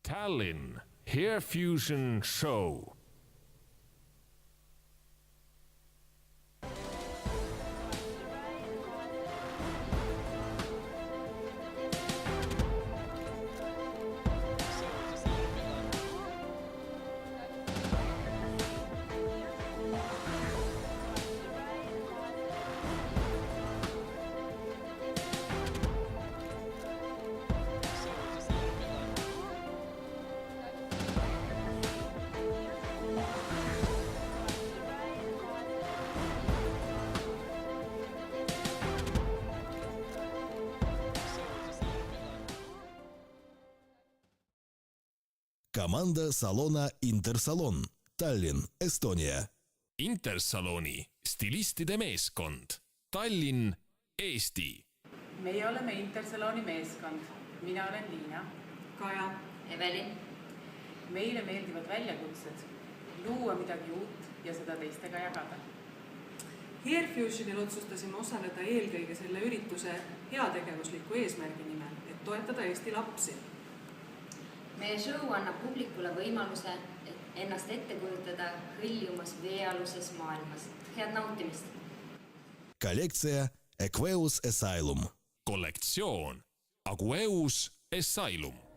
Tallinn Hair Fusion Show. Команда салона Intersalon, Tallinn, Estonia. Intersaloni stilistide meeskond, Tallinn, Eesti. Meie oleme Intersaloni meeskond. Mina olen Liina. Kaja. Evelin. Meile meeldivad väljakutsed, luua midagi uut ja seda teistega jagada. Hair Fusionil otsustasime osaleda eelkõige selle ürituse heategevusliku eesmärgi nimel, et toetada Eesti lapsi. Meie show annab publikule võimaluse ennast ette kujutada hõljumas veealuses maailmas. Head nautimist! Kollektsia Aqueous Asylum. Kollektsioon Aqueous Asylum.